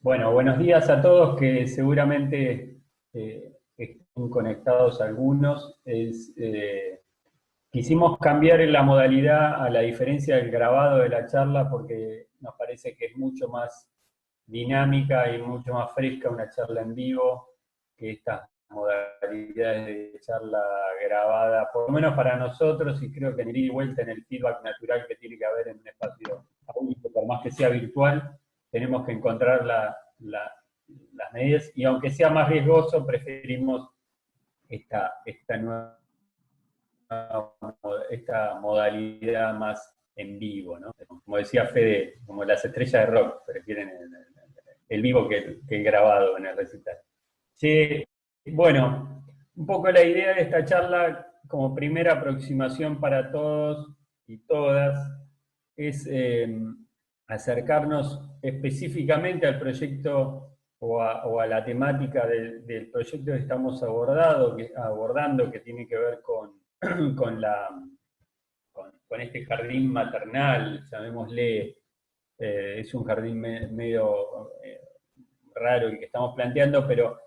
Bueno, buenos días a todos que seguramente estén conectados algunos. Quisimos cambiar en la modalidad a la diferencia del grabado de la charla porque nos parece que es mucho más dinámica y mucho más fresca una charla en vivo que estas modalidades de charla grabada, por lo menos para nosotros, y creo que en ida y vuelta en el feedback natural que tiene que haber en un espacio público, por más que sea virtual, tenemos que encontrar las medidas, y aunque sea más riesgoso, preferimos esta nueva esta modalidad más en vivo, ¿no? Como decía Fede, como las estrellas de rock, prefieren el vivo que el grabado en el recital. Sí, bueno, un poco la idea de esta charla, como primera aproximación para todos y todas, es acercarnos específicamente al proyecto o a la temática del proyecto que estamos abordando, que tiene que ver con, con este jardín maternal, llamémosle, es un jardín medio raro el que estamos planteando, pero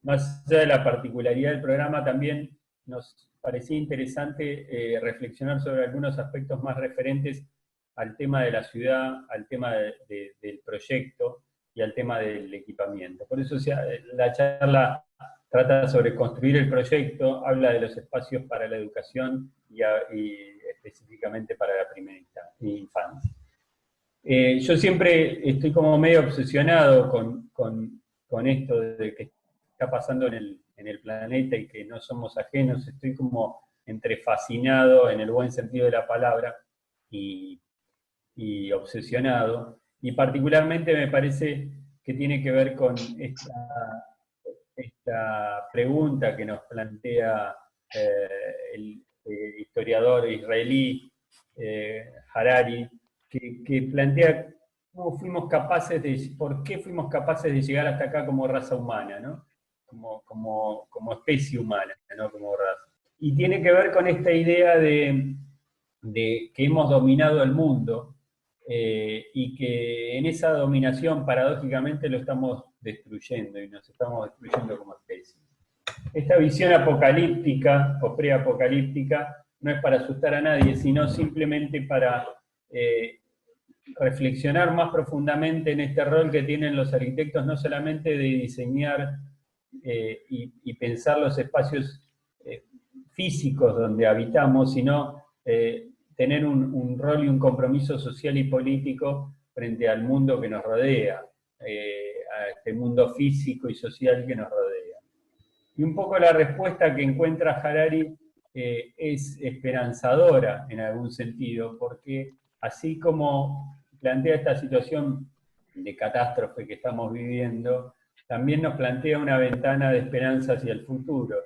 más allá de la particularidad del programa, también nos parecía interesante reflexionar sobre algunos aspectos más referentes al tema de la ciudad, al tema del proyecto y al tema del equipamiento. Por eso la charla trata sobre construir el proyecto, habla de los espacios para la educación y específicamente para la primera infancia. Yo siempre estoy como medio obsesionado con esto de que está pasando en el planeta y que no somos ajenos. Estoy como entre fascinado, en el buen sentido de la palabra, y, y obsesionado. Y particularmente me parece que tiene que ver con esta pregunta que nos plantea el historiador israelí Harari, que plantea por qué fuimos capaces de llegar hasta acá como raza humana, ¿no? Como especie humana, ¿no? Como raza. Y tiene que ver con esta idea de que hemos dominado el mundo y que en esa dominación paradójicamente lo estamos destruyendo y nos estamos destruyendo como especie. Esta visión apocalíptica o preapocalíptica no es para asustar a nadie, sino simplemente para eh, reflexionar más profundamente en este rol que tienen los arquitectos, no solamente de diseñar y pensar los espacios físicos donde habitamos, sino tener un rol y un compromiso social y político frente al mundo que nos rodea, a este mundo físico y social que nos rodea. Y un poco la respuesta que encuentra Harari es esperanzadora en algún sentido, porque así como plantea esta situación de catástrofe que estamos viviendo, también nos plantea una ventana de esperanza hacia el futuro.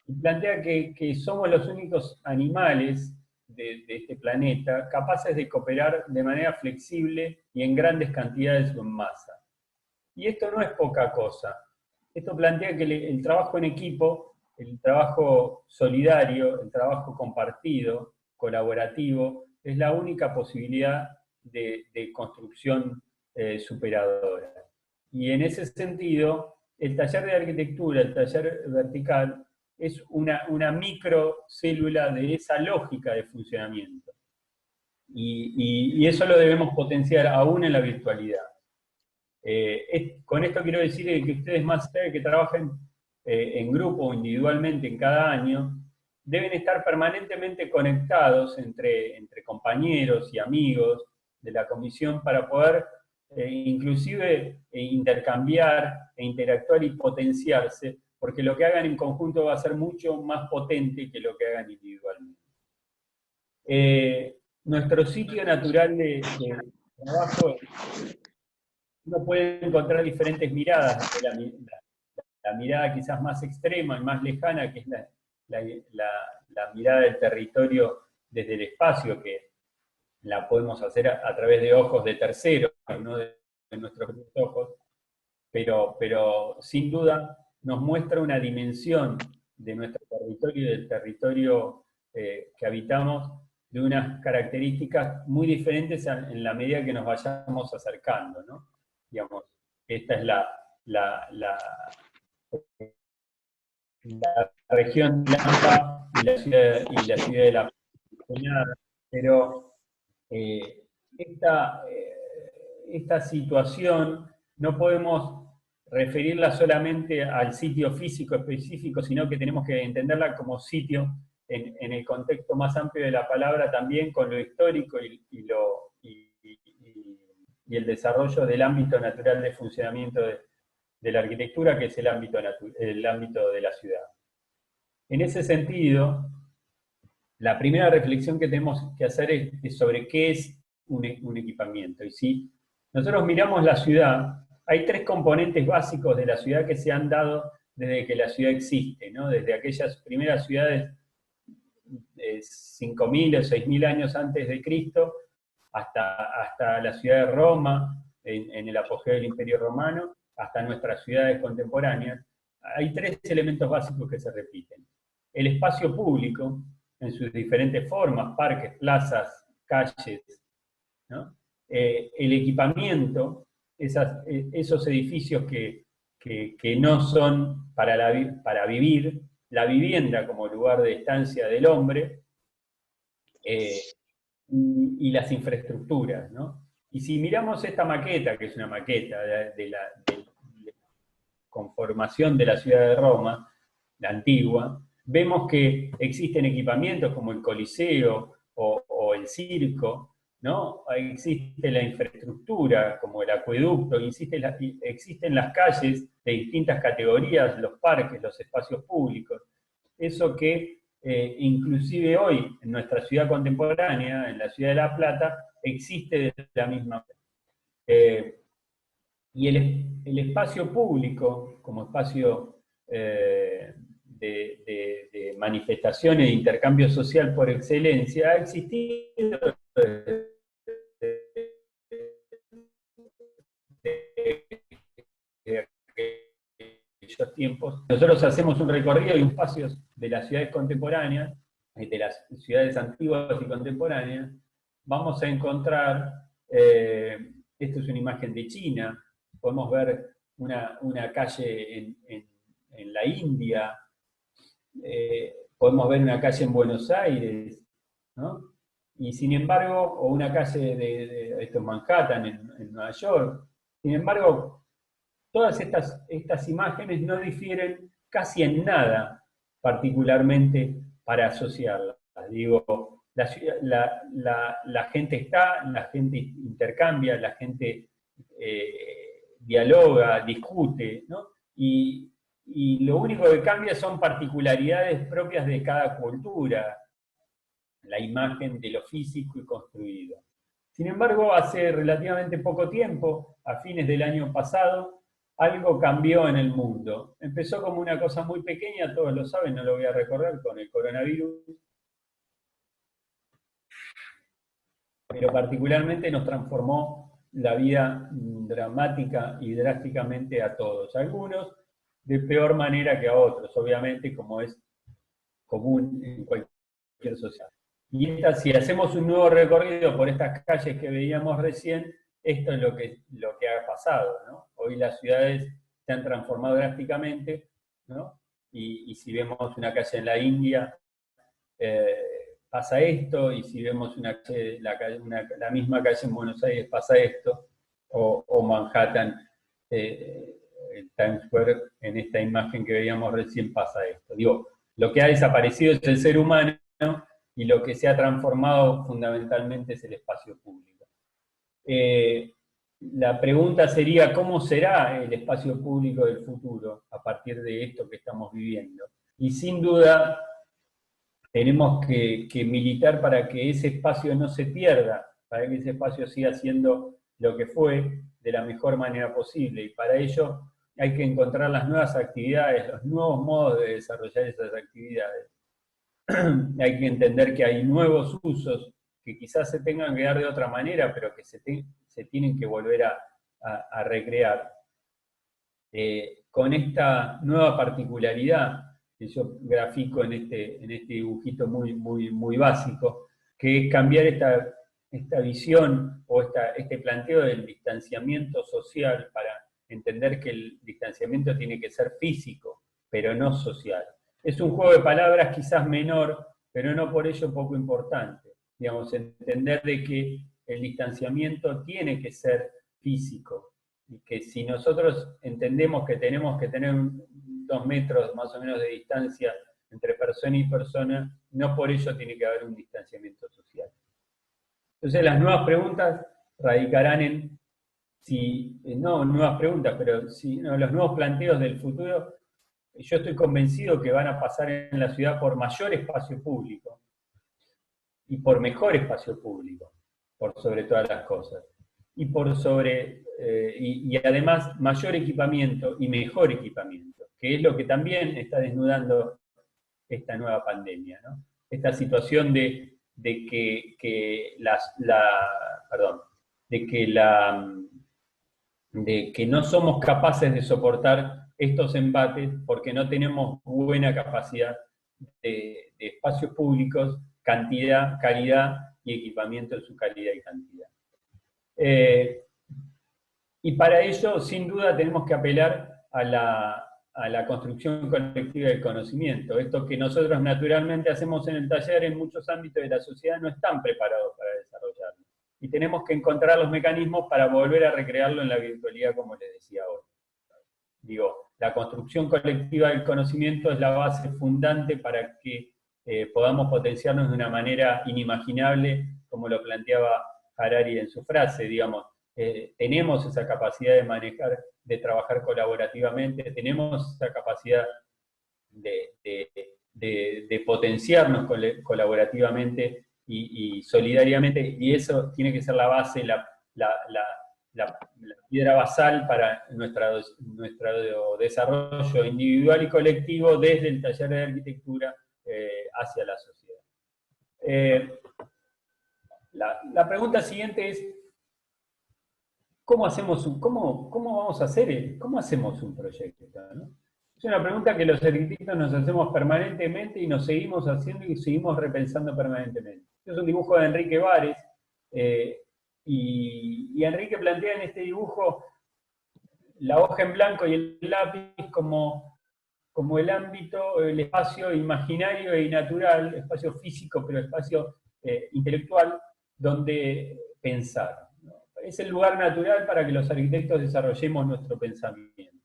Y plantea que somos los únicos animales de este planeta capaces de cooperar de manera flexible y en grandes cantidades o en masa. Y esto no es poca cosa. Esto plantea que el trabajo en equipo, el trabajo solidario, el trabajo compartido, colaborativo, es la única posibilidad de construcción superadora. Y en ese sentido, el taller de arquitectura, el taller vertical, es una microcélula de esa lógica de funcionamiento. Y eso lo debemos potenciar aún en la virtualidad. Con esto quiero decir que ustedes, más allá de que trabajen en grupo o individualmente en cada año, deben estar permanentemente conectados entre compañeros y amigos de la comisión para poder inclusive intercambiar e interactuar y potenciarse, porque lo que hagan en conjunto va a ser mucho más potente que lo que hagan individualmente. Nuestro sitio natural de trabajo, uno puede encontrar diferentes miradas, la mirada quizás más extrema y más lejana, que es la mirada del territorio desde el espacio, que la podemos hacer a través de ojos de terceros, no de nuestros ojos, pero sin duda nos muestra una dimensión de nuestro territorio y del territorio que habitamos de unas características muy diferentes en la medida que nos vayamos acercando, ¿no? Digamos, esta es la región de Lampa y la ciudad de La Paz. Pero esta situación no podemos referirla solamente al sitio físico específico, sino que tenemos que entenderla como sitio en el contexto más amplio de la palabra, también con lo histórico y el desarrollo del ámbito natural de funcionamiento de la arquitectura, que es el ámbito de la ciudad. En ese sentido, la primera reflexión que tenemos que hacer es sobre qué es un equipamiento. Y si nosotros miramos la ciudad, hay tres componentes básicos de la ciudad que se han dado desde que la ciudad existe, ¿no? Desde aquellas primeras ciudades 5.000 o 6.000 años antes de Cristo, hasta la ciudad de Roma, en el apogeo del Imperio Romano, hasta nuestras ciudades contemporáneas. Hay tres elementos básicos que se repiten. El espacio público, en sus diferentes formas, parques, plazas, calles, ¿no? El equipamiento, esos edificios que no son para vivir, la vivienda como lugar de estancia del hombre, y las infraestructuras, ¿no? Y si miramos esta maqueta, que es una maqueta de la conformación de la ciudad de Roma, la antigua, vemos que existen equipamientos como el Coliseo o el circo, ¿no? Existe la infraestructura como el acueducto, existen las calles de distintas categorías, los parques, los espacios públicos. Eso que inclusive hoy en nuestra ciudad contemporánea, en la ciudad de La Plata, existe de la misma manera. Y el espacio público, como espacio de manifestación y de intercambio social por excelencia, ha existido desde aquellos tiempos. Nosotros hacemos un recorrido de espacios de las ciudades contemporáneas, de las ciudades antiguas y contemporáneas, vamos a encontrar, esto es una imagen de China, podemos ver una calle en la India, podemos ver una calle en Buenos Aires, ¿no? Y sin embargo, o una calle esto en Manhattan, en Nueva York. Sin embargo, todas estas imágenes no difieren casi en nada, particularmente para asociarlas. Digo, la gente está, la gente intercambia, la gente dialoga, discute, ¿no? Y lo único que cambia son particularidades propias de cada cultura, la imagen de lo físico y construido. Sin embargo, hace relativamente poco tiempo, a fines del año pasado, algo cambió en el mundo. Empezó como una cosa muy pequeña, todos lo saben, no lo voy a recorrer, con el coronavirus, pero particularmente nos transformó la vida dramática y drásticamente a todos. Algunos de peor manera que a otros, obviamente, como es común en cualquier sociedad. Y si hacemos un nuevo recorrido por estas calles que veíamos recién, esto es lo que ha pasado, ¿no? Hoy las ciudades se han transformado drásticamente, ¿no? Y si vemos una calle en la India, pasa esto, y si vemos la misma calle en Buenos Aires, pasa esto, o Manhattan, el Times Square, en esta imagen que veíamos recién, pasa esto. Digo, lo que ha desaparecido es el ser humano, y lo que se ha transformado fundamentalmente es el espacio público. La pregunta sería, ¿cómo será el espacio público del futuro a partir de esto que estamos viviendo? Y sin duda tenemos que militar para que ese espacio no se pierda, para que ese espacio siga siendo lo que fue de la mejor manera posible, y para ello hay que encontrar las nuevas actividades, los nuevos modos de desarrollar esas actividades. Hay que entender que hay nuevos usos que quizás se tengan que dar de otra manera, pero que se tienen que volver a recrear. Con esta nueva particularidad que yo grafico en este dibujito muy básico, que es cambiar esta visión o este planteo del distanciamiento social para entender que el distanciamiento tiene que ser físico, pero no social. Es un juego de palabras quizás menor, pero no por ello poco importante. Digamos, entender de que el distanciamiento tiene que ser físico, y que si nosotros entendemos que tenemos que tener 2 metros más o menos de distancia entre persona y persona, no por ello tiene que haber un distanciamiento social. Entonces las nuevas preguntas radicarán en si, no nuevas preguntas, pero si, no, los nuevos planteos del futuro, yo estoy convencido que van a pasar en la ciudad por mayor espacio público y por mejor espacio público, por sobre todas las cosas. Y por sobre, y además mayor equipamiento y mejor equipamiento, que es lo que también está desnudando esta nueva pandemia, ¿no? Esta situación de que no somos capaces de soportar estos embates porque no tenemos buena capacidad de espacios públicos, cantidad, calidad y equipamiento en su calidad y cantidad. Y para ello, sin duda, tenemos que apelar a la construcción colectiva del conocimiento. Esto que nosotros naturalmente hacemos en el taller, en muchos ámbitos de la sociedad no están preparados para desarrollarlo. Y tenemos que encontrar los mecanismos para volver a recrearlo en la virtualidad, como les decía hoy. Digo, la construcción colectiva del conocimiento es la base fundante para que podamos potenciarnos de una manera inimaginable, como lo planteaba Harari en su frase, digamos. Tenemos esa capacidad de manejar, de trabajar colaborativamente, tenemos esa capacidad de potenciarnos colaborativamente y solidariamente, y eso tiene que ser la base, la piedra basal para nuestro desarrollo individual y colectivo desde el taller de arquitectura hacia la sociedad. La pregunta siguiente es, ¿cómo hacemos cómo hacemos un proyecto? ¿No? Es una pregunta que los arquitectos nos hacemos permanentemente y nos seguimos haciendo y seguimos repensando permanentemente. Este es un dibujo de Enrique Bares, y Enrique plantea en este dibujo la hoja en blanco y el lápiz como el ámbito, el espacio imaginario y natural, espacio físico, pero espacio intelectual, donde pensar, ¿no? Es el lugar natural para que los arquitectos desarrollemos nuestro pensamiento.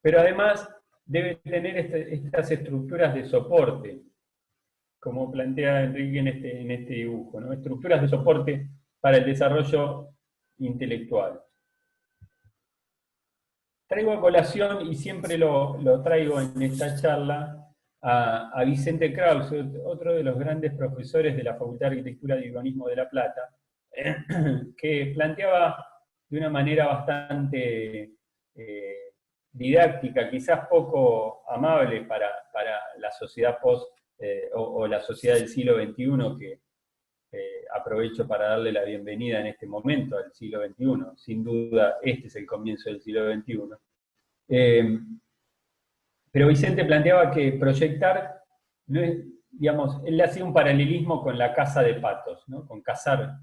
Pero además debe tener estas estructuras de soporte, como plantea Enrique en este dibujo, ¿no? Estructuras de soporte para el desarrollo intelectual. Traigo a colación, y siempre lo traigo en esta charla, a Vicente Krause, otro de los grandes profesores de la Facultad de Arquitectura y Urbanismo de La Plata, que planteaba de una manera bastante didáctica, quizás poco amable para la sociedad o la sociedad del siglo XXI, que aprovecho para darle la bienvenida en este momento al siglo XXI. Sin duda, este es el comienzo del siglo XXI. Pero Vicente planteaba que proyectar, no es, digamos, él hacía un paralelismo con la caza de patos, ¿no? Con cazar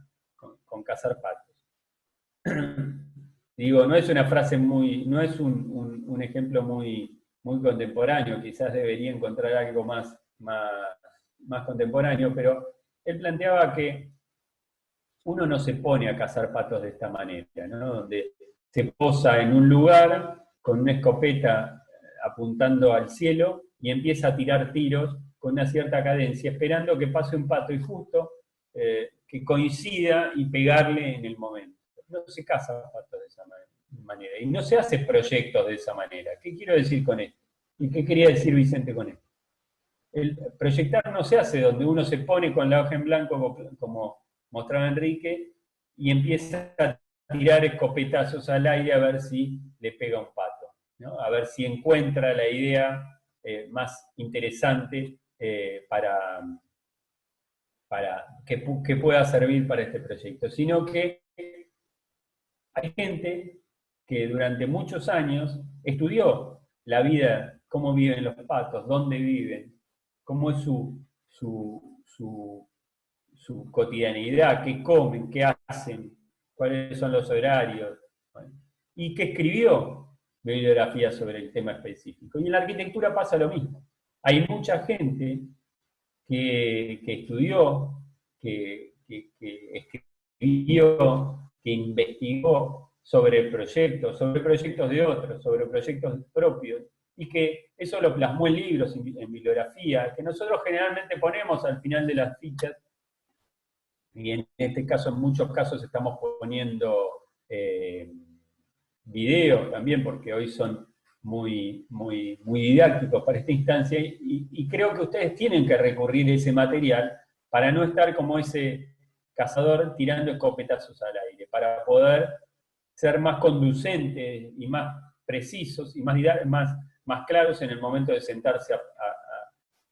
patos. Digo, no es una frase no es un ejemplo muy contemporáneo, quizás debería encontrar algo más contemporáneo, pero él planteaba que uno no se pone a cazar patos de esta manera, ¿no? Donde se posa en un lugar con una escopeta apuntando al cielo y empieza a tirar tiros con una cierta cadencia, esperando que pase un pato y justo que coincida y pegarle en el momento. No se caza patos de esa manera y no se hace proyectos de esa manera. ¿Qué quiero decir con esto? ¿Y qué quería decir Vicente con esto? El proyectar no se hace donde uno se pone con la hoja en blanco, como mostraba Enrique, y empieza a tirar escopetazos al aire a ver si le pega un pato, ¿no? A ver si encuentra la idea más interesante para que pueda servir para este proyecto, sino que hay gente que durante muchos años estudió la vida, cómo viven los patos, dónde viven, cómo es su cotidianidad, qué comen, qué hacen, cuáles son los horarios. Bueno, y que escribió bibliografía sobre el tema específico. Y en la arquitectura pasa lo mismo. Hay mucha gente que estudió, que escribió, que investigó sobre proyectos de otros, sobre proyectos propios, y que eso lo plasmó en libros, en bibliografía, que nosotros generalmente ponemos al final de las fichas, y en este caso, en muchos casos, estamos poniendo videos también, porque hoy son muy didácticos para esta instancia, y creo que ustedes tienen que recurrir a ese material para no estar como ese cazador tirando escopetazos al aire, para poder ser más conducentes y más precisos y más claros en el momento de sentarse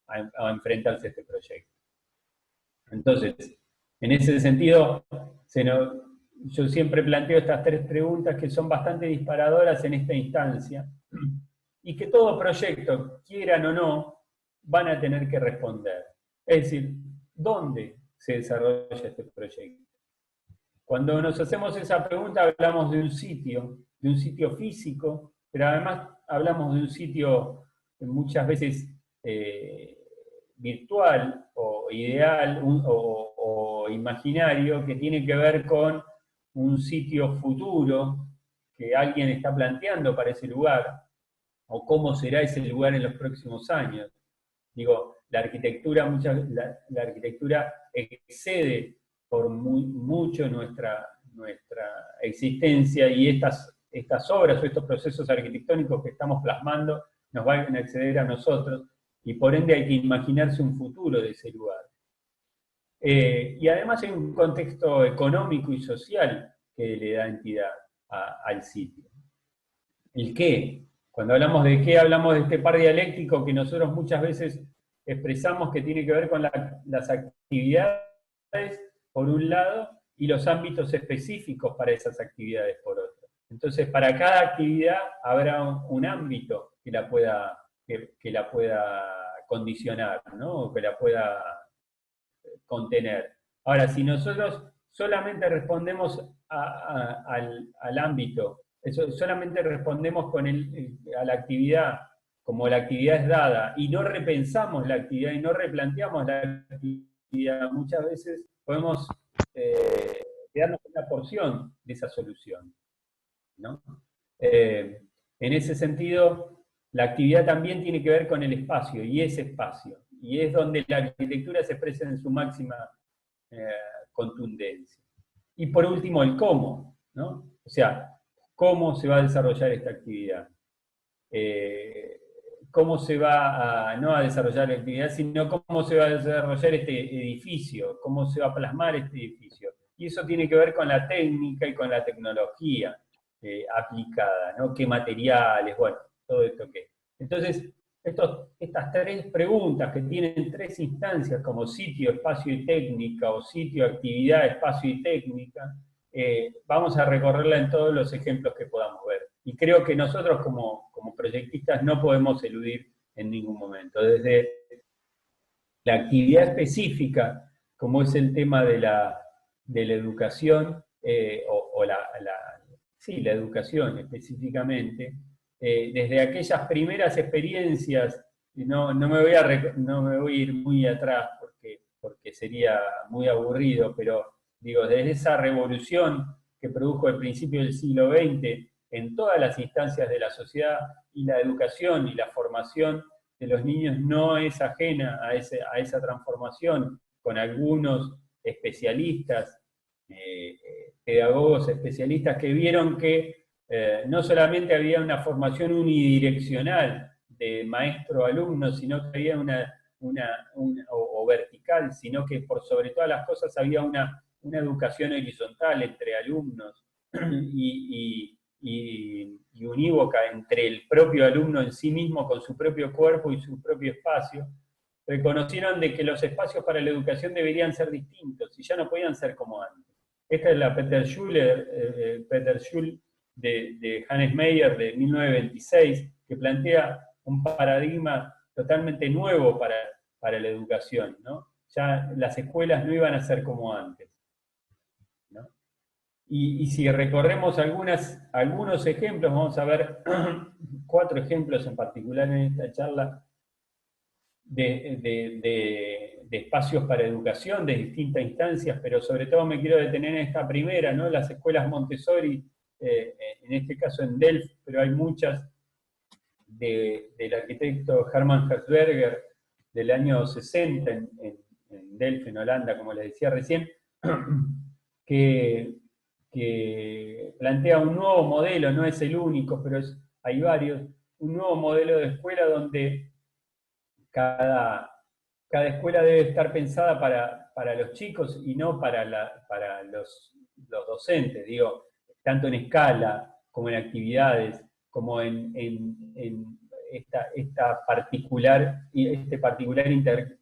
a enfrentarse a este proyecto. Entonces, en ese sentido, yo siempre planteo estas 3 preguntas que son bastante disparadoras en esta instancia, y que todo proyecto, quieran o no, van a tener que responder. Es decir, ¿dónde se desarrolla este proyecto? Cuando nos hacemos esa pregunta hablamos de un sitio físico, pero además hablamos de un sitio muchas veces virtual o ideal o imaginario, que tiene que ver con un sitio futuro que alguien está planteando para ese lugar, o cómo será ese lugar en los próximos años. Digo, la arquitectura excede por mucho nuestra existencia, y estas obras o estos procesos arquitectónicos que estamos plasmando nos van a acceder a nosotros, y por ende hay que imaginarse un futuro de ese lugar. Y además hay un contexto económico y social que le da entidad al sitio. ¿El qué? Cuando hablamos de qué, hablamos de este par dialéctico que nosotros muchas veces expresamos, que tiene que ver con las actividades, por un lado, y los ámbitos específicos para esas actividades, por otro. Entonces, para cada actividad habrá un ámbito que la pueda condicionar, ¿no? O que la pueda contener. Ahora, si nosotros solamente respondemos al ámbito, solamente respondemos a la actividad, como la actividad es dada, y no repensamos la actividad y no replanteamos la actividad, muchas veces podemos quedarnos con una porción de esa solución, ¿no? En ese sentido, la actividad también tiene que ver con el espacio, y ese espacio, y es donde la arquitectura se expresa en su máxima contundencia. Y por último, el cómo, ¿no? O sea, cómo se va a desarrollar esta actividad. Cómo se va no a desarrollar la actividad, sino cómo se va a desarrollar este edificio, cómo se va a plasmar este edificio. Y eso tiene que ver con la técnica y con la tecnología aplicada, ¿no? ¿Qué materiales? Bueno, todo esto que... Entonces, estas 3 preguntas que tienen 3 instancias, como sitio, espacio y técnica, o sitio, actividad, espacio y técnica, vamos a recorrerla en todos los ejemplos que podamos ver. Y creo que nosotros como proyectistas no podemos eludir en ningún momento. Desde la actividad específica, como es el tema de la educación, la educación específicamente, desde aquellas primeras experiencias, no me voy a ir muy atrás porque sería muy aburrido, pero digo, desde esa revolución que produjo el principio del siglo XX en todas las instancias de la sociedad, y la educación y la formación de los niños no es ajena a esa transformación, con algunos especialistas, pedagogos especialistas que vieron que no solamente había una formación unidireccional de maestro-alumno, sino que había o vertical, sino que por sobre todas las cosas había una educación horizontal entre alumnos y unívoca entre el propio alumno en sí mismo, con su propio cuerpo y su propio espacio. Reconocieron de que los espacios para la educación deberían ser distintos y ya no podían ser como antes. Esta es la Peter Schule de Hannes Meyer de 1926, que plantea un paradigma totalmente nuevo para la educación, ¿no? Ya las escuelas no iban a ser como antes, ¿no? Y si recorremos algunos ejemplos, vamos a ver 4 ejemplos en particular en esta charla de espacios para educación de distintas instancias, pero sobre todo me quiero detener en esta primera, ¿no? Las escuelas Montessori, en este caso en Delft, pero hay muchas, del arquitecto Hermann Hertzberger del año 60 en Delft, en Holanda, como les decía recién, que plantea un nuevo modelo, no es el único, pero hay varios, un nuevo modelo de escuela donde cada escuela debe estar pensada para los chicos y no para los docentes, digo, tanto en escala como en actividades, como en este particular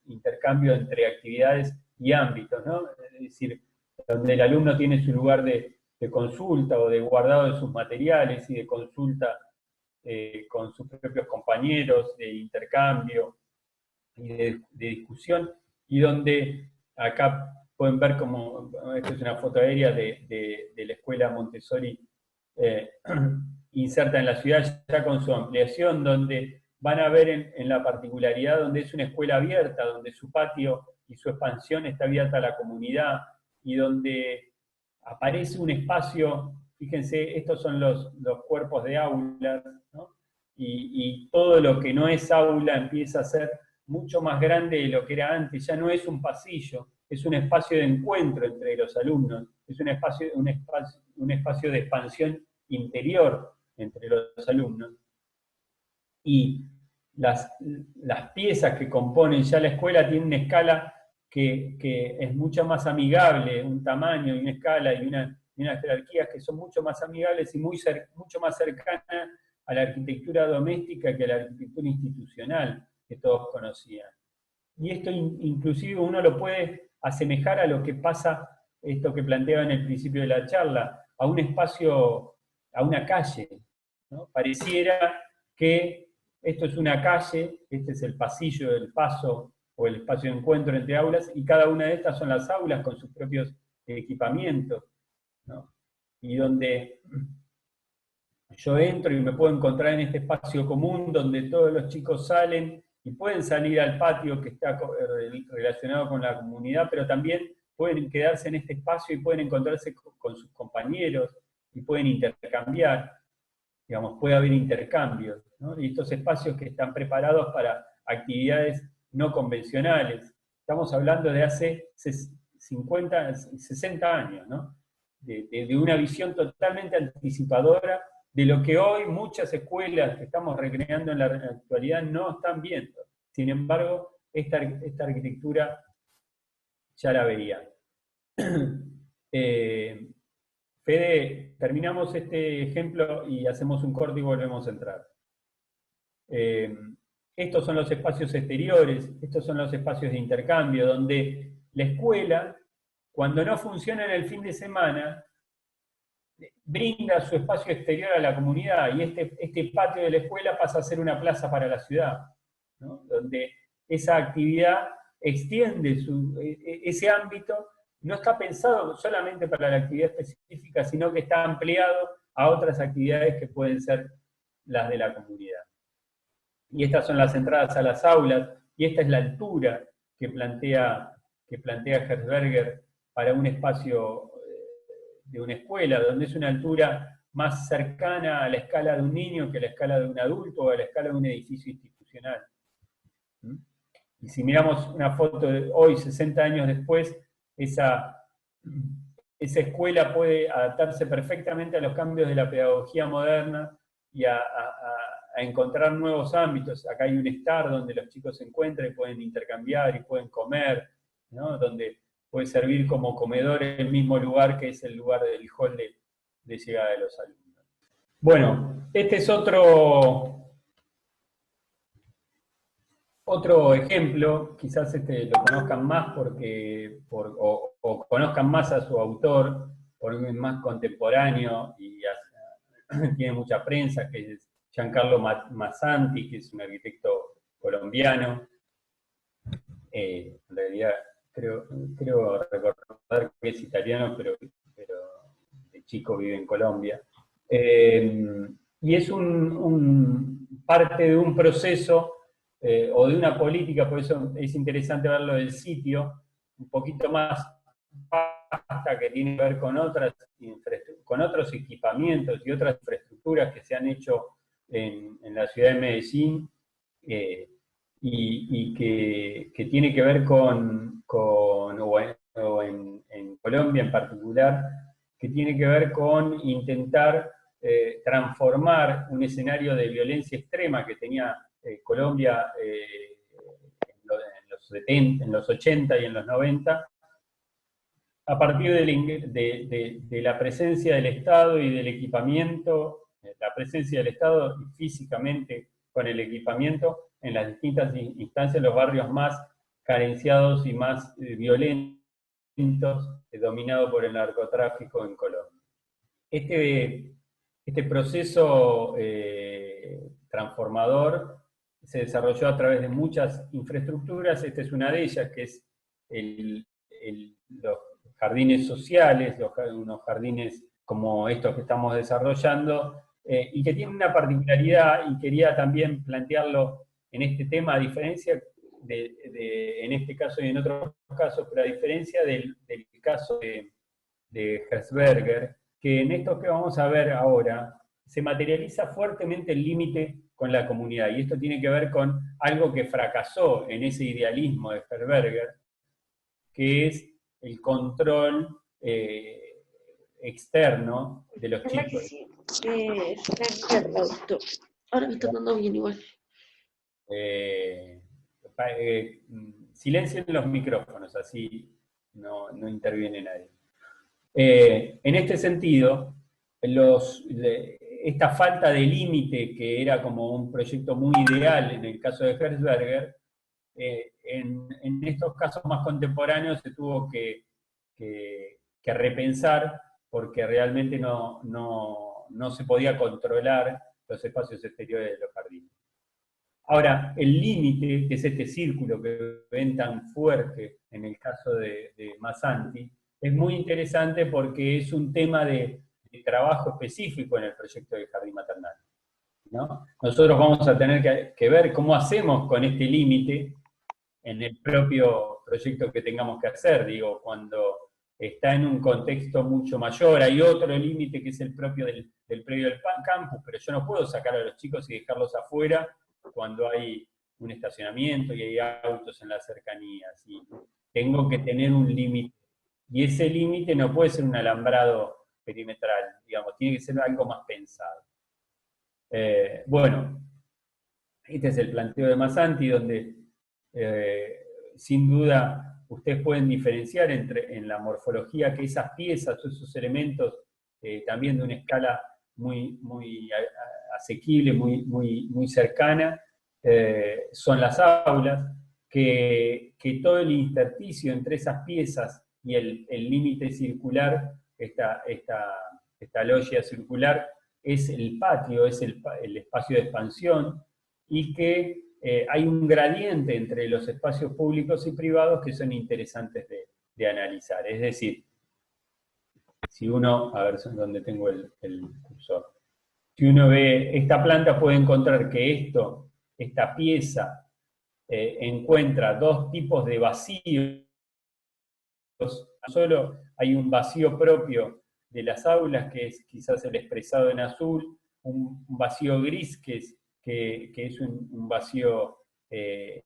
intercambio entre actividades y ámbitos, ¿no? Es decir, donde el alumno tiene su lugar de consulta o de guardado de sus materiales y de consulta con sus propios compañeros, de intercambio y de discusión, y donde acá pueden ver como, esta es una foto aérea de la escuela Montessori inserta en la ciudad ya con su ampliación, donde van a ver en la particularidad, donde es una escuela abierta, donde su patio y su expansión está abierta a la comunidad, y donde aparece un espacio, fíjense, estos son los cuerpos de aulas, ¿no? Y todo lo que no es aula empieza a ser mucho más grande de lo que era antes, ya no es un pasillo, es un espacio de encuentro entre los alumnos, es un espacio de expansión interior entre los alumnos. Y las piezas que componen ya la escuela tienen una escala que es mucho más amigable, un tamaño y una escala y unas jerarquías que son mucho más amigables y mucho más cercanas a la arquitectura doméstica que a la arquitectura institucional que todos conocían. Y esto inclusive uno lo puede asemejar a lo que pasa, esto que planteaba en el principio de la charla, a un espacio, a una calle, ¿no? Pareciera que esto es una calle, este es el pasillo del paso o el espacio de encuentro entre aulas, y cada una de estas son las aulas con sus propios equipamientos, ¿no? Y donde yo entro y me puedo encontrar en este espacio común donde todos los chicos salen y pueden salir al patio que está relacionado con la comunidad, pero también pueden quedarse en este espacio y pueden encontrarse con sus compañeros y pueden intercambiar, digamos, puede haber intercambios, ¿no? Y estos espacios que están preparados para actividades no convencionales. Estamos hablando de hace 50, 60 años, ¿no? De una visión totalmente anticipadora de lo que hoy muchas escuelas que estamos recreando en la actualidad no están viendo. Sin embargo, esta arquitectura ya la veían. Fede, terminamos este ejemplo y hacemos un corte y volvemos a entrar. Estos son los espacios exteriores, estos son los espacios de intercambio, donde la escuela, cuando no funciona en el fin de semana, brinda su espacio exterior a la comunidad, y este patio de la escuela pasa a ser una plaza para la ciudad, ¿no? Donde esa actividad extiende ese ámbito, no está pensado solamente para la actividad específica, sino que está ampliado a otras actividades que pueden ser las de la comunidad. Y estas son las entradas a las aulas, y esta es la altura que plantea Hertzberger para un espacio de una escuela, donde es una altura más cercana a la escala de un niño que a la escala de un adulto o a la escala de un edificio institucional. Y si miramos una foto de hoy, 60 años después, esa escuela puede adaptarse perfectamente a los cambios de la pedagogía moderna y a encontrar nuevos ámbitos. Acá hay un estar donde los chicos se encuentran y pueden intercambiar y pueden comer, ¿no? Donde puede servir como comedor en el mismo lugar que es el lugar del hall de llegada de los alumnos. Bueno, este es otro ejemplo, quizás lo conozcan más o conozcan más a su autor, porque es más contemporáneo y tiene mucha prensa, que es Giancarlo Massanti, que es un arquitecto colombiano. En realidad creo recordar que es italiano, pero de chico vive en Colombia. Y es parte de un proceso o de una política, por eso es interesante verlo del sitio, un poquito más vasta, que tiene que ver con otros equipamientos y otras infraestructuras que se han hecho en la ciudad de Medellín, y que tiene que ver en Colombia en particular, que tiene que ver con intentar transformar un escenario de violencia extrema que tenía Colombia en los 80 y en los 90, a partir de la presencia del Estado y del equipamiento, la presencia del Estado físicamente con el equipamiento en las distintas instancias, los barrios más carenciados y más violentos, dominados por el narcotráfico en Colombia. Este proceso transformador se desarrolló a través de muchas infraestructuras. Esta es una de ellas, que es los jardines sociales, unos jardines como estos que estamos desarrollando, y que tiene una particularidad, y quería también plantearlo en este tema, a diferencia en este caso y en otros casos, pero a diferencia del caso de Herzberger, que en esto que vamos a ver ahora, se materializa fuertemente el límite con la comunidad, y esto tiene que ver con algo que fracasó en ese idealismo de Herzberger, que es el control externo de los chicos. Que sí, está doctor. Ahora me está dando bien igual. Silencien los micrófonos, así no interviene nadie. En este sentido, esta falta de límite, que era como un proyecto muy ideal en el caso de Herzberger, en estos casos más contemporáneos se tuvo que repensar, porque realmente no se podía controlar los espacios exteriores de los jardines. Ahora, el límite, que es este círculo que ven tan fuerte en el caso de Massanti, es muy interesante porque es un tema de trabajo específico en el proyecto del jardín maternal, ¿no? Nosotros vamos a tener que ver cómo hacemos con este límite en el propio proyecto que tengamos que hacer. Digo, cuando está en un contexto mucho mayor, hay otro límite que es el propio del predio del campus, pero yo no puedo sacar a los chicos y dejarlos afuera cuando hay un estacionamiento y hay autos en las cercanías, y tengo que tener un límite, y ese límite no puede ser un alambrado perimetral, digamos, tiene que ser algo más pensado. Bueno, este es el planteo de Massanti, donde sin duda ustedes pueden diferenciar en la morfología, que esas piezas o esos elementos, también de una escala muy asequible, muy cercana, son las aulas, que todo el intersticio entre esas piezas y el límite circular, esta loggia circular, es el patio, es el espacio de expansión, y que hay un gradiente entre los espacios públicos y privados que son interesantes de analizar. Es decir, si uno, a ver dónde tengo el cursor, si uno ve esta planta, puede encontrar que esta pieza encuentra dos tipos de vacíos. No solo hay un vacío propio de las aulas, que es quizás el expresado en azul, un vacío gris, que es un vacío de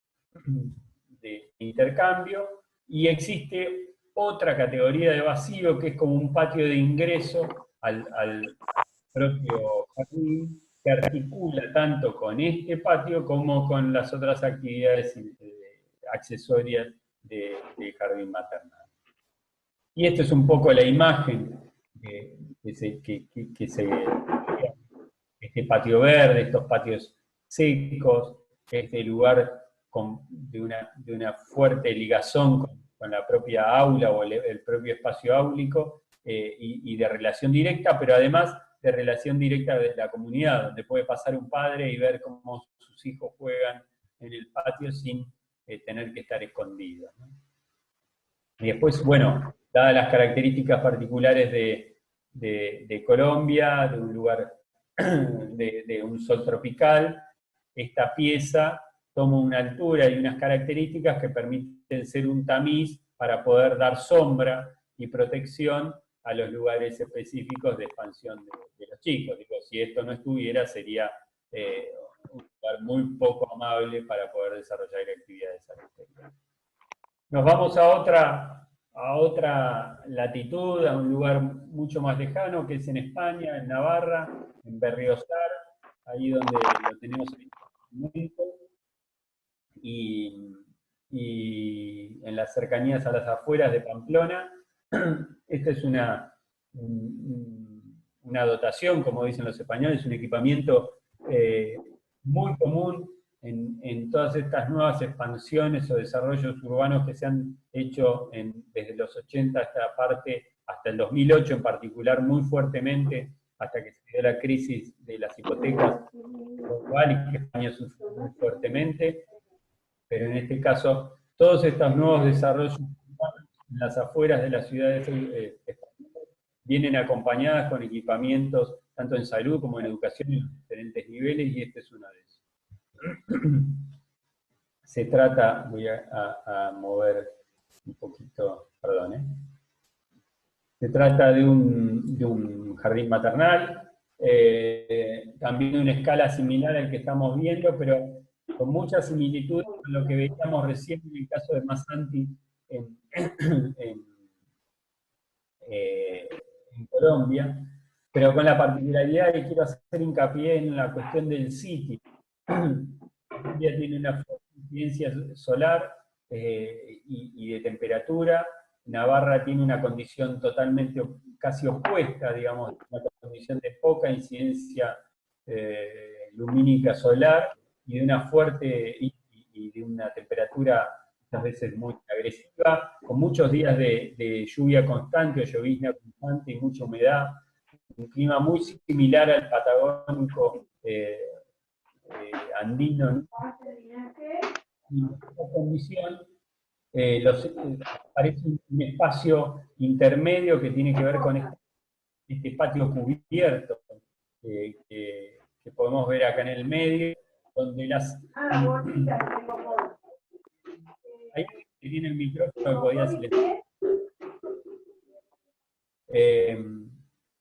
intercambio, y existe otra categoría de vacío que es como un patio de ingreso al propio jardín, que articula tanto con este patio como con las otras actividades accesorias del jardín maternal. Y esta es un poco la imagen este patio verde, estos patios secos, este lugar de una fuerte ligazón con la propia aula o el propio espacio áulico, y de relación directa, pero además de relación directa desde la comunidad, donde puede pasar un padre y ver cómo sus hijos juegan en el patio sin tener que estar escondidos, ¿no? Y después, bueno, dadas las características particulares de Colombia, de un lugar de un sol tropical. Esta pieza toma una altura y unas características que permiten ser un tamiz para poder dar sombra y protección a los lugares específicos de expansión de los chicos. Digo, si esto no estuviera, sería un lugar muy poco amable para poder desarrollar actividades al exterior. Nos vamos a otra latitud, a un lugar mucho más lejano, que es en España, en Navarra, en Berriozar, ahí donde lo tenemos en este momento, y en las cercanías a las afueras de Pamplona. Esta es una dotación, como dicen los españoles, un equipamiento muy común en todas estas nuevas expansiones o desarrollos urbanos que se han hecho desde los 80 esta parte, hasta el 2008 en particular, muy fuertemente, hasta que se dio la crisis de las hipotecas global y que España sufrió muy fuertemente. Pero en este caso, todos estos nuevos desarrollos en las afueras de las ciudades vienen acompañadas con equipamientos tanto en salud como en educación en los diferentes niveles, y este es uno de esos. Se trata, voy a mover un poquito, perdón, se trata de un jardín maternal, también de una escala similar al que estamos viendo, pero con mucha similitud con lo que veíamos recién en el caso de Massanti en Colombia, pero con la particularidad que quiero hacer hincapié en la cuestión del sitio. Colombia tiene una fuerte incidencia solar y de temperatura. Navarra tiene una condición totalmente casi opuesta, digamos, una condición de poca incidencia lumínica solar y de una fuerte y de una temperatura muchas veces muy agresiva, con muchos días de lluvia constante o llovizna constante y mucha humedad, un clima muy similar al patagónico andino, ¿no? Y en esta condición aparece un espacio intermedio que tiene que ver con este patio cubierto que podemos ver acá en el medio, donde ahí tiene el micrófono que podía silenciar.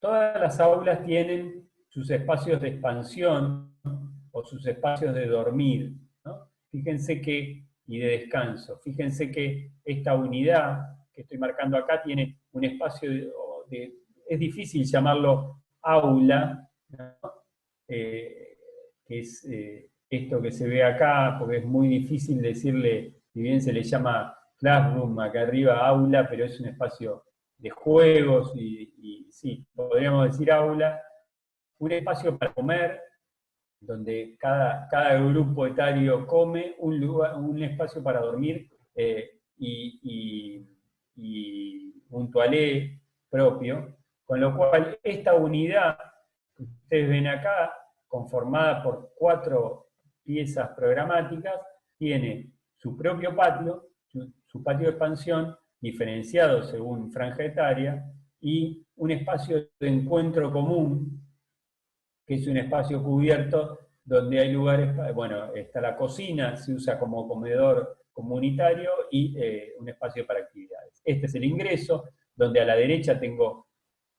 Todas las aulas tienen sus espacios de expansión o sus espacios de dormir, ¿no? Fíjense que, y de descanso, fíjense que esta unidad que estoy marcando acá tiene un espacio es difícil llamarlo aula, ¿no? Que es esto que se ve acá, porque es muy difícil decirle, si bien se le llama classroom acá arriba, aula, pero es un espacio de juegos y sí, podríamos decir aula, un espacio para comer, donde cada grupo etario come, un espacio para dormir y un toilé propio, con lo cual esta unidad que ustedes ven acá, conformada por 4 piezas programáticas, tiene su propio patio, su patio de expansión, diferenciado según franja etaria, y un espacio de encuentro común, que es un espacio cubierto donde hay lugares, bueno, está la cocina, se usa como comedor comunitario y un espacio para actividades. Este es el ingreso, donde a la derecha tengo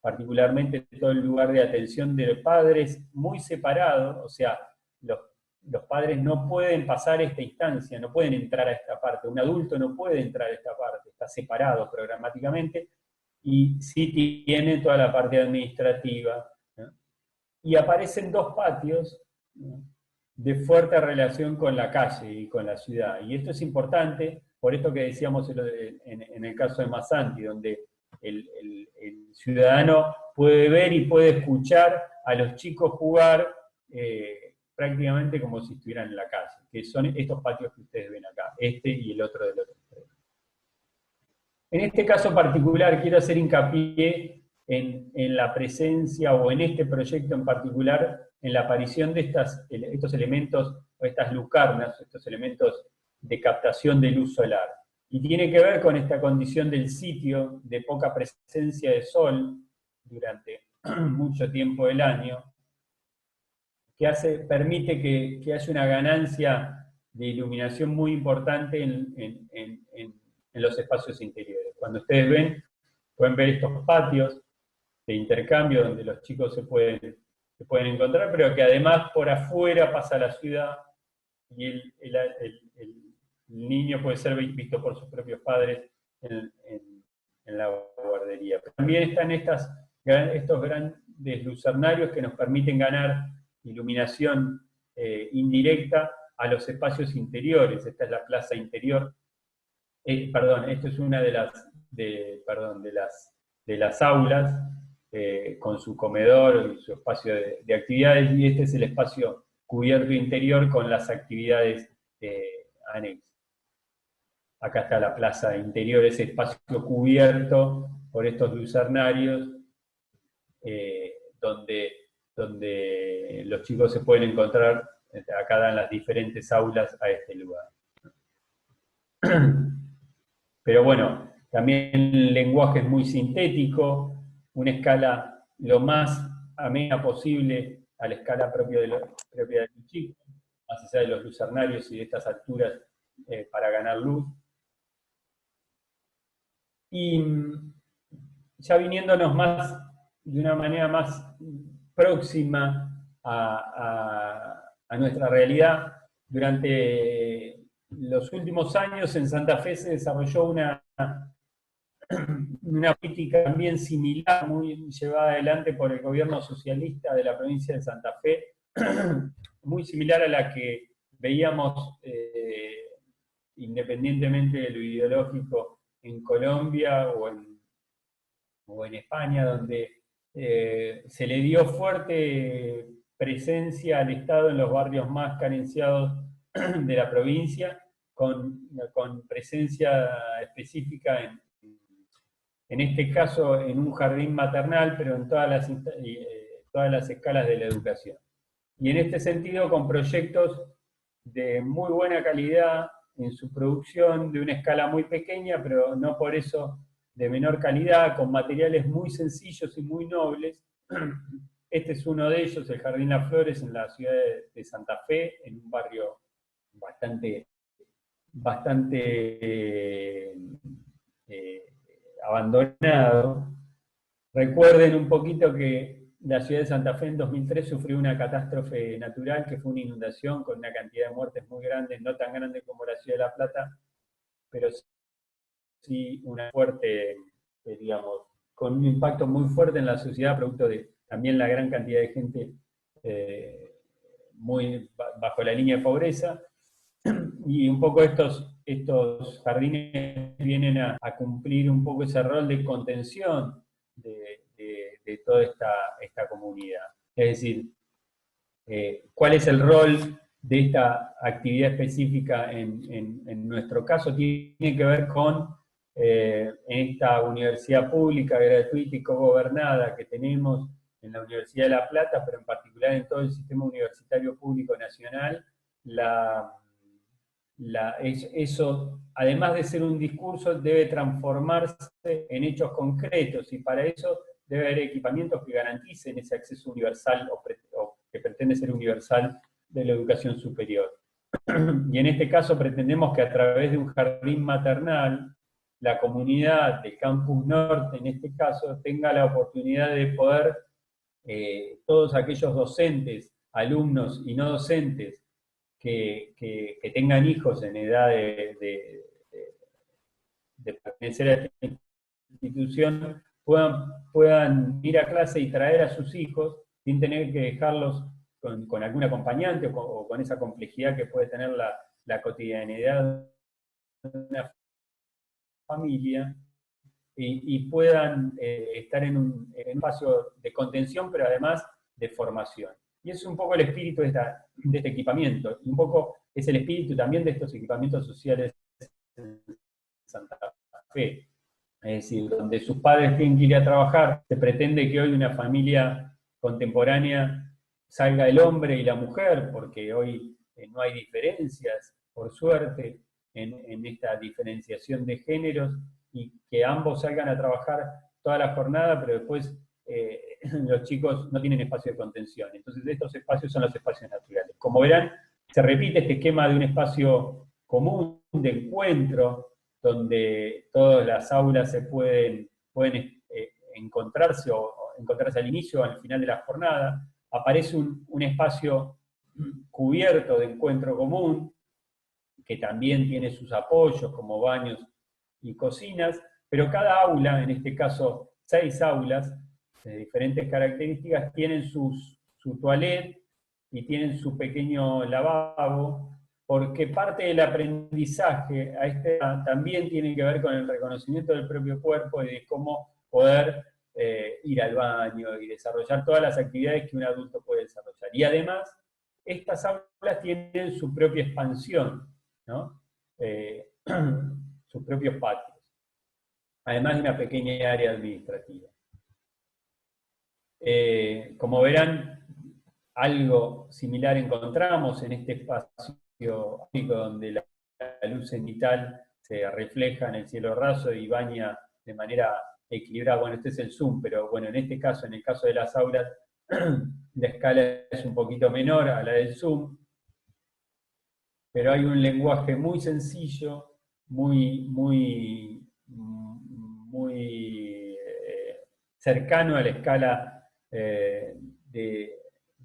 particularmente todo el lugar de atención de padres muy separado, o sea, los padres no pueden pasar esta instancia, no pueden entrar a esta parte, un adulto no puede entrar a esta parte, está separado programáticamente, y sí tiene toda la parte administrativa, ¿no? Y aparecen 2 patios, ¿no?, de fuerte relación con la calle y con la ciudad. Y esto es importante, por esto que decíamos en el caso de Massanti, donde el ciudadano puede ver y puede escuchar a los chicos jugar prácticamente como si estuvieran en la calle, que son estos patios que ustedes ven acá, este y el otro del otro extremo. En este caso particular quiero hacer hincapié en la presencia, o en este proyecto en particular, en la aparición de estos elementos, o estas lucarnas, estos elementos de captación de luz solar. Y tiene que ver con esta condición del sitio de poca presencia de sol durante mucho tiempo del año, que permite que haya una ganancia de iluminación muy importante en los espacios interiores. Cuando ustedes pueden ver estos patios de intercambio donde los chicos se pueden encontrar, pero que además por afuera pasa la ciudad y el niño puede ser visto por sus propios padres en la guardería. Pero también están estos grandes lucernarios que nos permiten ganar iluminación indirecta a los espacios interiores. Esta es la plaza interior. Perdón, esto es una de las aulas, con su comedor y su espacio de actividades, y este es el espacio cubierto interior con las actividades anexas. Acá está la plaza interior, ese espacio cubierto por estos lucernarios, donde los chicos se pueden encontrar. Acá dan las diferentes aulas a este lugar. Pero bueno, también el lenguaje es muy sintético, una escala lo más amena posible a la escala propia del chico, más allá de los lucernarios y de estas alturas para ganar luz. Y ya viniéndonos de una manera más próxima a nuestra realidad, durante los últimos años en Santa Fe se desarrolló una política también similar, muy llevada adelante por el gobierno socialista de la provincia de Santa Fe, muy similar a la que veíamos, independientemente de lo ideológico, en Colombia o en España, donde se le dio fuerte presencia al Estado en los barrios más carenciados de la provincia, con presencia específica en este caso en un jardín maternal, pero en todas las escalas de la educación. Y en este sentido con proyectos de muy buena calidad en su producción, de una escala muy pequeña, pero no por eso de menor calidad, con materiales muy sencillos y muy nobles. Este es uno de ellos, el Jardín Las Flores, en la ciudad de Santa Fe, en un barrio bastante abandonado. Recuerden un poquito que la ciudad de Santa Fe en 2003 sufrió una catástrofe natural, que fue una inundación con una cantidad de muertes muy grande, no tan grande como la ciudad de La Plata, pero sí una fuerte, digamos, con un impacto muy fuerte en la sociedad, producto de también la gran cantidad de gente muy bajo la línea de pobreza. Y un poco estos jardines vienen a cumplir un poco ese rol de contención de toda esta comunidad. Es decir, ¿cuál es el rol de esta actividad específica en nuestro caso? Tiene que ver con esta universidad pública, gratuita y cogobernada que tenemos en la Universidad de La Plata, pero en particular en todo el sistema universitario público nacional. Eso, además de ser un discurso, debe transformarse en hechos concretos, y para eso debe haber equipamientos que garanticen ese acceso universal o que pretende ser universal de la educación superior. Y en este caso pretendemos que a través de un jardín maternal, la comunidad de Campus Norte, en este caso, tenga la oportunidad de poder, todos aquellos docentes, alumnos y no docentes, que tengan hijos en edad de pertenecer a esta institución, puedan ir a clase y traer a sus hijos sin tener que dejarlos con algún acompañante o con esa complejidad que puede tener la cotidianidad de una familia, y puedan estar en un espacio de contención, pero además de formación. Y es un poco el espíritu de este equipamiento, y un poco es el espíritu también de estos equipamientos sociales en Santa Fe. Es decir, donde sus padres tienen que ir a trabajar, se pretende que hoy una familia contemporánea salga el hombre y la mujer, porque hoy no hay diferencias, por suerte, en esta diferenciación de géneros, y que ambos salgan a trabajar toda la jornada, pero después los chicos no tienen espacio de contención. Entonces estos espacios son los espacios naturales. Como verán, se repite este esquema de un espacio común, de encuentro, donde todas las aulas se pueden encontrarse o encontrarse al inicio o al final de la jornada. Aparece un espacio cubierto de encuentro común, que también tiene sus apoyos como baños y cocinas, pero cada aula, en este caso 6 aulas, de diferentes características, tienen su toilette y tienen su pequeño lavabo, porque parte del aprendizaje a esta edad también tiene que ver con el reconocimiento del propio cuerpo y de cómo poder ir al baño y desarrollar todas las actividades que un adulto puede desarrollar. Y además, estas aulas tienen su propia expansión, ¿no? Sus propios patios, además de una pequeña área administrativa. Como verán, algo similar encontramos en este espacio donde la luz cenital se refleja en el cielo raso y baña de manera equilibrada. Bueno, este es el zoom, pero bueno, en este caso, en el caso de las aulas, la escala es un poquito menor a la del zoom, pero hay un lenguaje muy sencillo, muy cercano a la escala de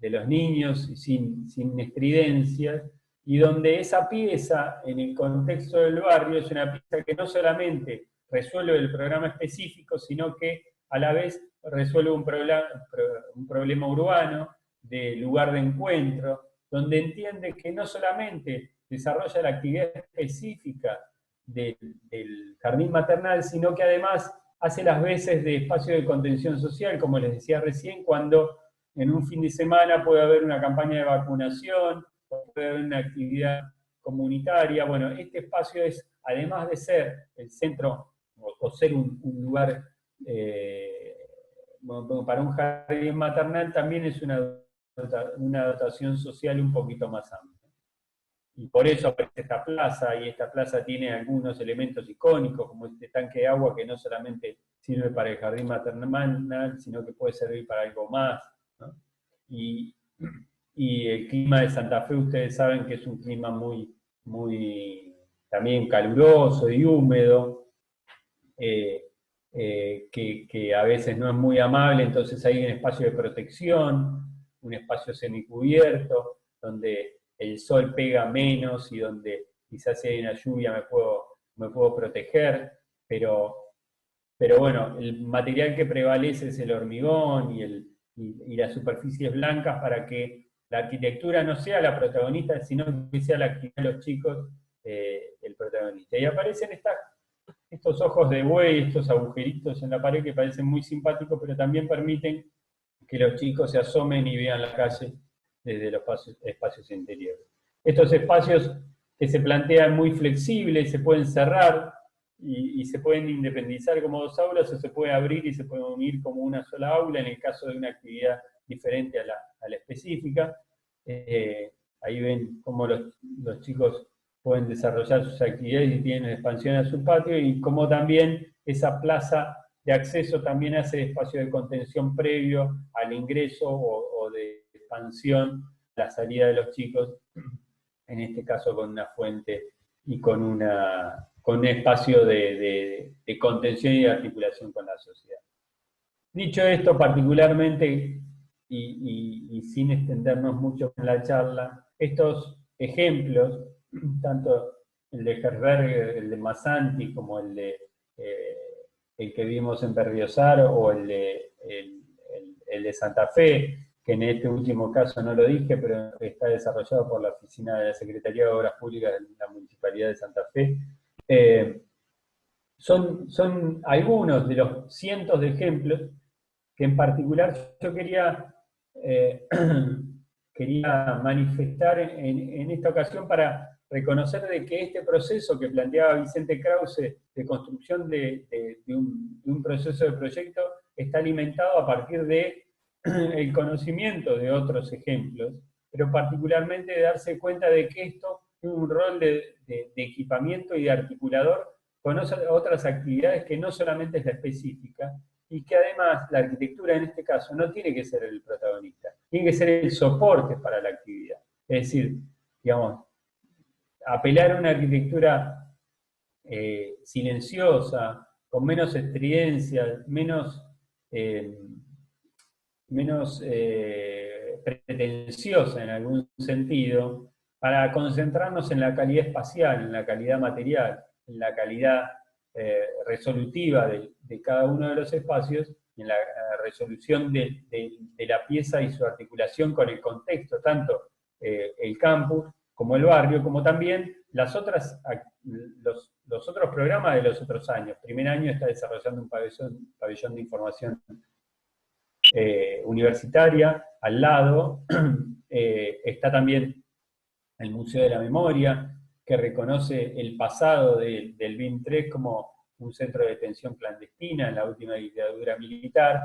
los niños, sin estridencias, y donde esa pieza, en el contexto del barrio, es una pieza que no solamente resuelve el programa específico, sino que a la vez resuelve un problema urbano, de lugar de encuentro, donde entiende que no solamente desarrolla la actividad específica del jardín maternal, sino que además hace las veces de espacio de contención social, como les decía recién, cuando en un fin de semana puede haber una campaña de vacunación, puede haber una actividad comunitaria. Bueno, este espacio es, además de ser el centro, o ser un lugar para un jardín maternal, también es una dotación social un poquito más amplia. Y por eso aparece esta plaza, y esta plaza tiene algunos elementos icónicos, como este tanque de agua que no solamente sirve para el jardín maternal, sino que puede servir para algo más, ¿no? Y el clima de Santa Fe, ustedes saben que es un clima muy también caluroso y húmedo, que a veces no es muy amable, entonces hay un espacio de protección, un espacio semicubierto, donde el sol pega menos y donde quizás si hay una lluvia me puedo proteger, pero bueno, el material que prevalece es el hormigón y las superficies blancas para que la arquitectura no sea la protagonista, sino que sea la actividad de los chicos el protagonista. Y aparecen estos ojos de buey, estos agujeritos en la pared que parecen muy simpáticos, pero también permiten que los chicos se asomen y vean la calle desde los espacios interiores. Estos espacios que se plantean muy flexibles, se pueden cerrar y se pueden independizar como 2 aulas, o se puede abrir y se pueden unir como una sola aula en el caso de una actividad diferente a la específica. Ahí ven cómo los chicos pueden desarrollar sus actividades y tienen expansión a su patio, y cómo también esa plaza de acceso también hace espacio de contención previo al ingreso o de expansión a la salida de los chicos, en este caso con una fuente y con un espacio de contención y de articulación con la sociedad. Dicho esto, particularmente, y sin extendernos mucho en la charla, estos ejemplos, tanto el de Herberger, el de Massanti, como el que vimos en Berriozar, o el de Santa Fe, que en este último caso no lo dije, pero está desarrollado por la Oficina de la Secretaría de Obras Públicas de la Municipalidad de Santa Fe, son algunos de los cientos de ejemplos que en particular yo quería manifestar en esta ocasión para reconocer de que este proceso que planteaba Vicente Krause de construcción de un proceso de proyecto está alimentado a partir del conocimiento de otros ejemplos, pero particularmente de darse cuenta de que esto tiene un rol de equipamiento y de articulador con otras actividades que no solamente es la específica, y que además la arquitectura en este caso no tiene que ser el protagonista, tiene que ser el soporte para la actividad. Es decir, digamos, apelar a una arquitectura silenciosa, con menos estridencia, menos pretenciosa en algún sentido, para concentrarnos en la calidad espacial, en la calidad material, en la calidad resolutiva de cada uno de los espacios, en la resolución de la pieza y su articulación con el contexto, tanto el campus como el barrio, como también los otros programas de los otros años. Primer año está desarrollando un pabellón de información universitaria, al lado está también el Museo de la Memoria, que reconoce el pasado del BIM 3 como un centro de detención clandestina en la última dictadura militar,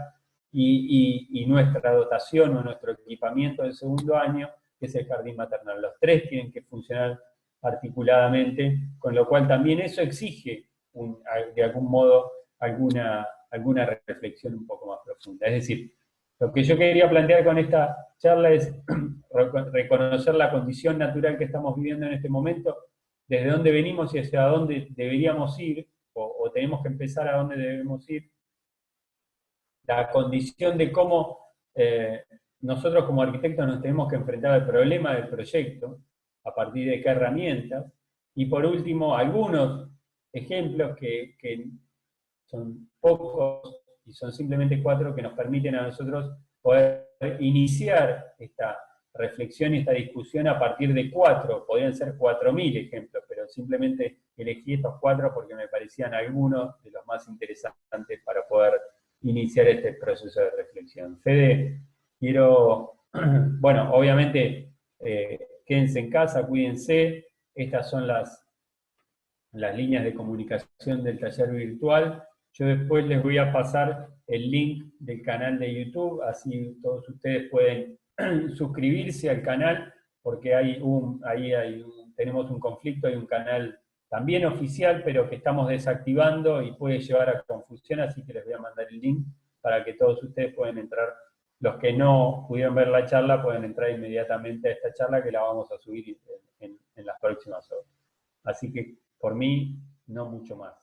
y nuestra dotación o nuestro equipamiento del segundo año, que es el jardín maternal. Los tres tienen que funcionar articuladamente, con lo cual también eso exige, de algún modo, alguna reflexión un poco más profunda. Es decir, lo que yo quería plantear con esta charla es reconocer la condición natural que estamos viviendo en este momento, desde dónde venimos y hacia dónde deberíamos ir, o tenemos que empezar a dónde debemos ir, la condición de cómo nosotros como arquitectos nos tenemos que enfrentar al problema del proyecto, a partir de qué herramientas, y por último, algunos ejemplos que son pocos, y son simplemente 4 que nos permiten a nosotros poder iniciar esta reflexión y esta discusión a partir de 4, podrían ser 4.000 ejemplos, pero simplemente elegí estos 4 porque me parecían algunos de los más interesantes para poder iniciar este proceso de reflexión. Fede, quiero, bueno, obviamente, quédense en casa, cuídense, estas son las líneas de comunicación del taller virtual. Yo después les voy a pasar el link del canal de YouTube, así todos ustedes pueden suscribirse al canal, porque tenemos un conflicto, hay un canal también oficial, pero que estamos desactivando y puede llevar a confusión, así que les voy a mandar el link para que todos ustedes puedan entrar. Los que no pudieron ver la charla pueden entrar inmediatamente a esta charla, que la vamos a subir en las próximas horas. Así que por mí, no mucho más.